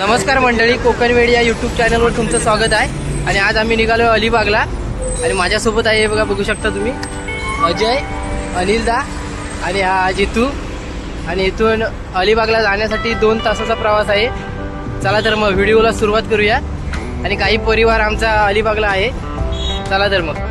नमस्कार मंडळी, कोकण वेड या यूट्यूब चॅनलवर तुमचं स्वागत आहे. आणि आज आम्ही निघालो अलिबागला आणि माझ्यासोबत आहे बघा, बघू शकता तुम्ही, अजय, अनिलदा आणि हा जितू. आणि इथून अलिबागला जाण्यासाठी 2 तासाचा प्रवास आहे. चला तर मग व्हिडिओला सुरुवात करूया. आणि काही परिवार आमचा अलिबागला आहे. चला तर मग.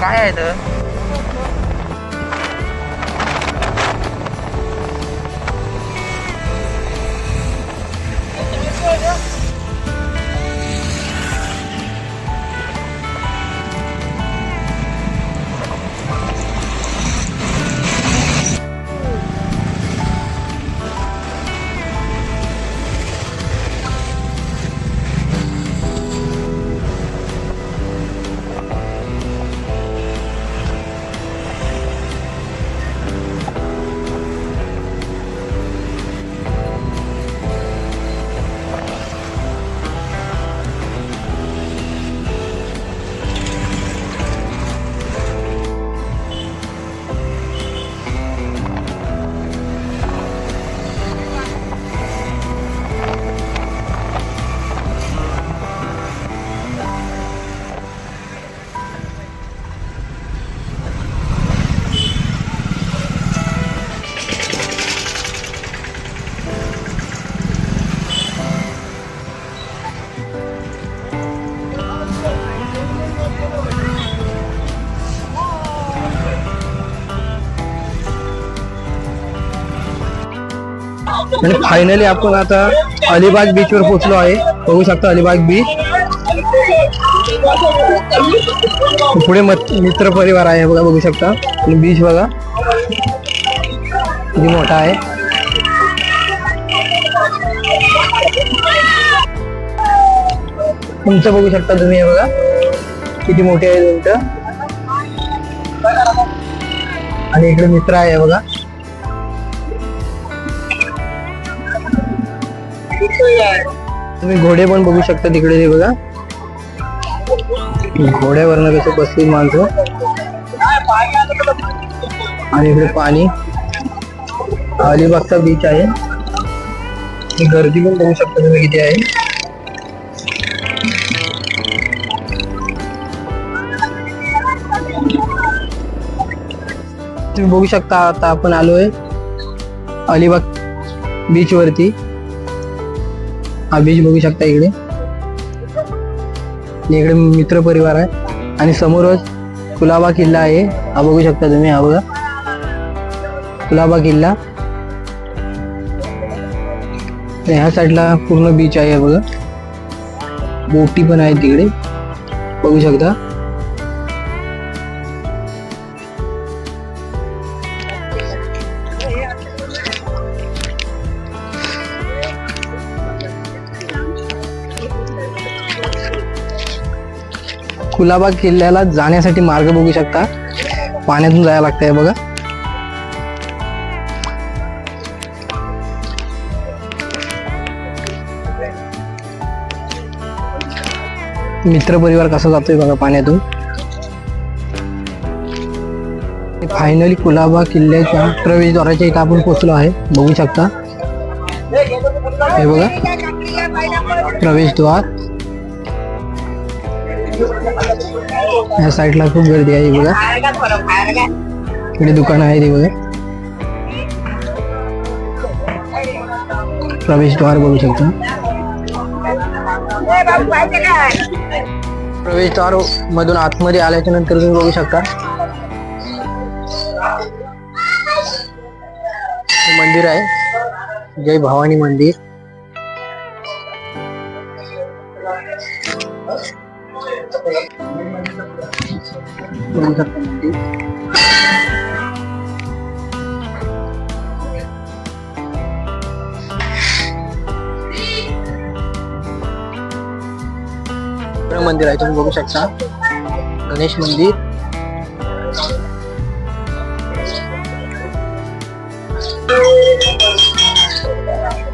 काय आहे तर आणि फायनली आपण आता अलिबाग बीच वर पोहोचलो आहे. बघू शकता अलिबाग बीच. पुढे मित्र परिवार आहे बघा, बघू शकता. आणि बीच बघा किती मोठा आहे. तुमचं बघू शकता तुम्ही, हे बघा किती मोठे आहे तुमचं. आणि इकडे मित्र आहे बघा. तुम्ही घोडे पण बघू शकता तिकडे, ते बघा घोड्यावरनं कसं बसली माणसं. आणि इकडे पाणी. अलिबागचा बीच आहे. गर्दी पण बघू शकता तुम्ही किती आहे. तुम्ही बघू शकता आता आपण आलोय अलिबाग बीच वरती. हा बीच बघू शकता इकडे. इकडे मित्र परिवार आहे. आणि समोरच कुलाबा किल्ला आहे. हा बघू शकता तुम्ही, हा बघा कुलाबा किल्ला. ह्या साईडला पूर्ण बीच आहे बघा. बोटी पण आहे तिकडे, बघू शकता. कुलाबा किल्ल्याला जाण्यासाठी मार्ग बघू शकता. पाण्यातून जायला लागतंय बघा. मित्र परिवार कसा जातोय बघा पाण्यातून. फायनली कुलाबा किल्ल्याच्या प्रवेशद्वाराच्या इथं आपण पोहोचलो आहे. बघू शकता, हे बघा प्रवेशद्वार. या साईडला खूप गर्दी आहे बघा. इकडे दुकान आहे ते बघा. प्रवेशद्वार बघू शकता. प्रवेशद्वार मधून आतमध्ये आल्याच्या नंतर तुम्ही बघू शकता मंदिर आहे, जय भवानी मंदिर. बघू शकता मंदिर. मंदिर आहे, तुम्ही बघू शकता गणेश मंदिर.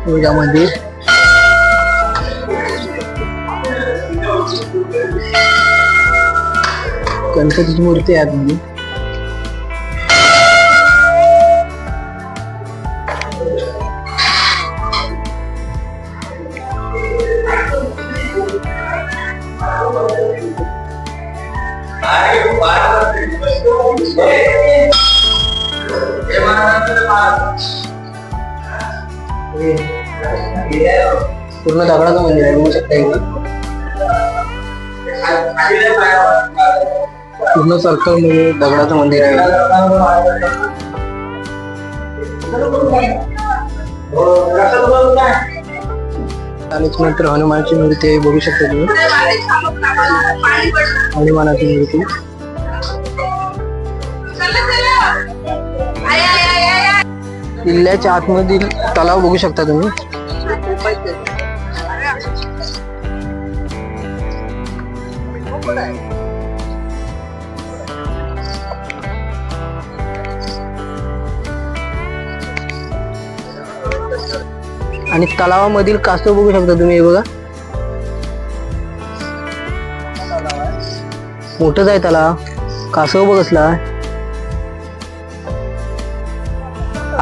दुर्गा मंदिर. गणपतीची मूर्ती आहे आतमध्ये. पूर्ण दगडाचं मंदिर आहे, बघू शकता इकडे. पूर्ण सर्कल मध्ये दगडाचं मंदिर आहे. नंतर हनुमानाची मूर्ती आहे, बघू शकता तुम्ही. हनुमानाची मूर्ती. किल्ल्याच्या आतमधील तलाव बघू शकता तुम्ही. आणि तलावामधील कासव बघू शकता तुम्ही. हे बघा, मोठंच आहे तलाव. कासव बघसला.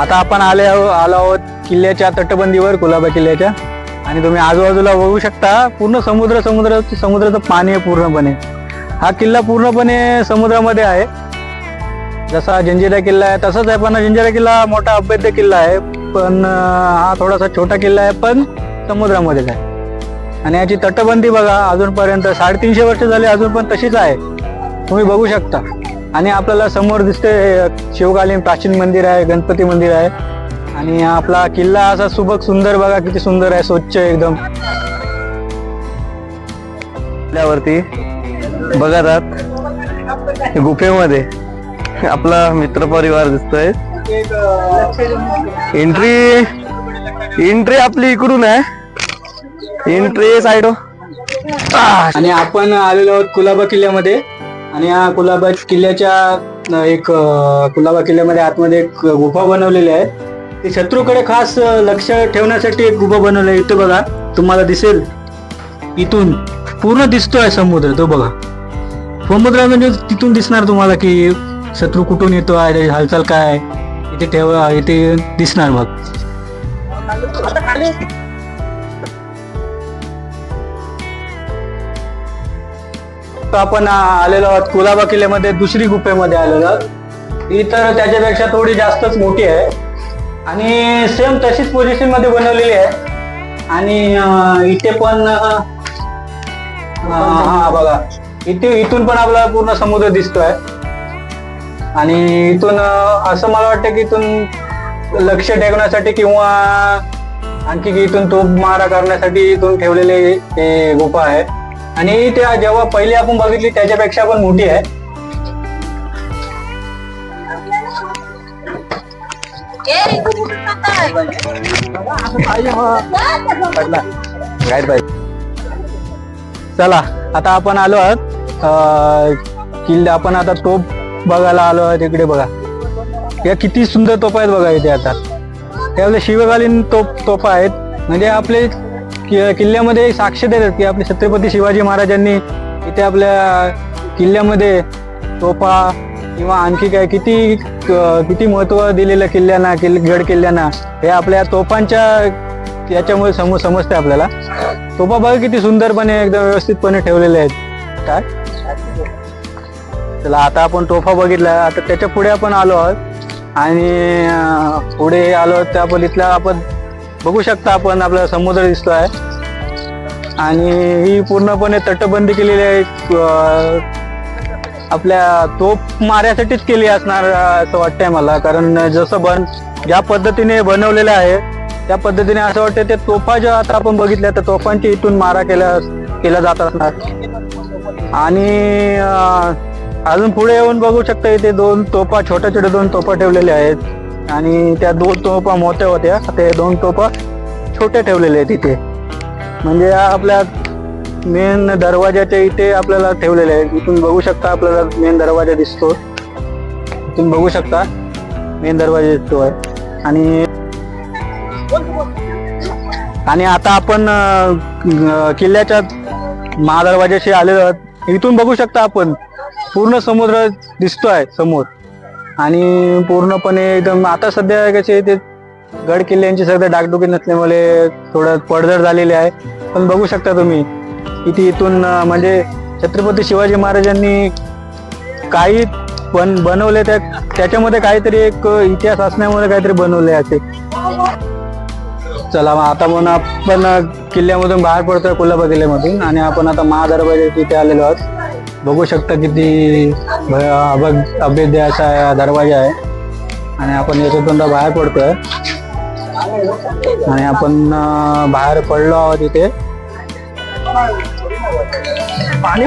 आता आपण आलो आहोत किल्ल्याच्या तटबंदीवर, कुलाबा किल्ल्याच्या. आणि तुम्ही आजूबाजूला बघू शकता पूर्ण समुद्राचं पाणी आहे पूर्णपणे. हा किल्ला पूर्णपणे समुद्रामध्ये आहे. जसा जंजिरा किल्ला आहे तसाच आहे, पण जंजिरा किल्ला मोठा अभेद्य किल्ला आहे, पण हा थोडासा छोटा किल्ला आहे, पण समुद्रामध्येच आहे. आणि याची तटबंदी बघा, अजूनपर्यंत 350 वर्ष झाले अजून पण तशीच आहे, तुम्ही बघू शकता. आणि आपल्याला समोर दिसते शिवकालीन प्राचीन मंदिर आहे, गणपती मंदिर आहे. आणि आपला किल्ला असा सुबक सुंदर बघा, किती सुंदर आहे, स्वच्छ एकदम. किल्ल्यावरती बघत आहात गुफेमध्ये आपला मित्रपरिवार दिसतोय. एंट्री आपली इकडून आहे, एंट्री साइड. आणि आपण आलेलो आहोत कुलाबा किल्ल्यामध्ये. आणि या कुलाबा किल्ल्याच्या कुलाबा किल्ल्यामध्ये आतमध्ये एक गुफा बनवलेली आहे. ती शत्रूकडे खास लक्ष ठेवण्यासाठी एक गुफा बनवली आहे. इथे बघा, तुम्हाला दिसेल इथून पूर्ण दिसतोय समुद्र. तो बघा, समुद्र म्हणजे तिथून दिसणार तुम्हाला की शत्रू कुठून येतो आहे, हालचाल काय इथे दिसणार. मग आपण आलेलो आहोत कुलाबा किल्ल्यामध्ये दुसरी गुफेमध्ये आलेलो आहोत. ही तर त्याच्यापेक्षा थोडी जास्तच मोठी आहे आणि सेम तशीच पोझिशन मध्ये बनवलेली आहे. आणि इथे पण हा बघा, इथून पण आपला पूर्ण समुद्र दिसतोय. आणि इथून असं मला वाटतं की इथून लक्ष ठेवण्यासाठी किंवा आणखी इथून तोफ मारा करण्यासाठी इथून ठेवलेले हे गुफा आहे. आणि त्या जेव्हा पहिली आपण बघितली त्याच्यापेक्षा पण मोठी आहे. चला, आता आपण आलो आहोत किल्ला. आपण आता तोफ बघायला आलो आहे. तिकडे बघा, या किती सुंदर तोफा आहेत बघा इथे. आता हे आपले शिवकालीन तोफा आहेत. म्हणजे आपले किल्ल्यामध्ये साक्ष देतात की आपले छत्रपती शिवाजी महाराजांनी इथे आपल्या किल्ल्यामध्ये तोफा किंवा आणखी काय किती महत्व दिलेलं किल्ल्यांना, गड किल्ल्यांना, हे आपल्या तोफांच्या याच्यामुळे समजते आपल्याला. तोफा बघा किती सुंदरपणे एकदम व्यवस्थितपणे ठेवलेले आहेत. काय चला, आता आपण तोफा बघितला. आता त्याच्या पुढे आपण आलो आहोत. आणि पुढे आलो त्या पलीतला आपण बघू शकता आपण आपल्याला समुद्र दिसतो आहे आणि ही पूर्णपणे तटबंदी केलेली आहे आपल्या तोफ माऱ्यासाठीच केली असणार असं वाटतंय मला. कारण जसं ज्या पद्धतीने बनवलेलं आहे त्या पद्धतीने असं वाटतं ते तोफा ज्या आता आपण बघितल्या तर तोफांची इथून मारा केला जात असणार. आणि अजून पुढे येऊन बघू शकता इथे छोट्या छोट्या दोन तोफा ठेवलेल्या आहेत आणि त्या 2 तोफा मोठ्या होत्या, ते 2 तोफा छोट्या ठेवलेल्या आहेत इथे. म्हणजे आपल्या मेन दरवाजाच्या इथे आपल्याला ठेवलेले आहेत. इथून बघू शकता आपल्याला मेन दरवाजा दिसतो, इथून बघू शकता मेन दरवाजा दिसतो आहे. आणि आता आपण किल्ल्याच्या महादरवाजाशी आलेलो आहोत. इथून बघू शकता आपण पूर्ण समुद्र दिसतोय समोर आणि पूर्णपणे एकदम आता सध्या कसे ते गड किल्ल्यांची सध्या डागडुगी नसल्यामुळे थोडं पडझड झालेली आहे. पण बघू शकता तुम्ही इथे इथून म्हणजे छत्रपती शिवाजी महाराजांनी काही बनवले त्याच्यामध्ये काहीतरी एक इतिहास असण्यामुळे काहीतरी बनवले असे. चला आता मग आपण किल्ल्यामधून बाहेर पडतोय कुलाबा किल्ल्यामधून आणि आपण आता महादरवाजा तिथे आलेलो आहोत. बघू शकता किती अभेद्य असा दरवाजा आहे आणि आपण याच्यातून बाहेर पडतोय आणि आपण बाहेर पडलो आहोत इथे. पाणी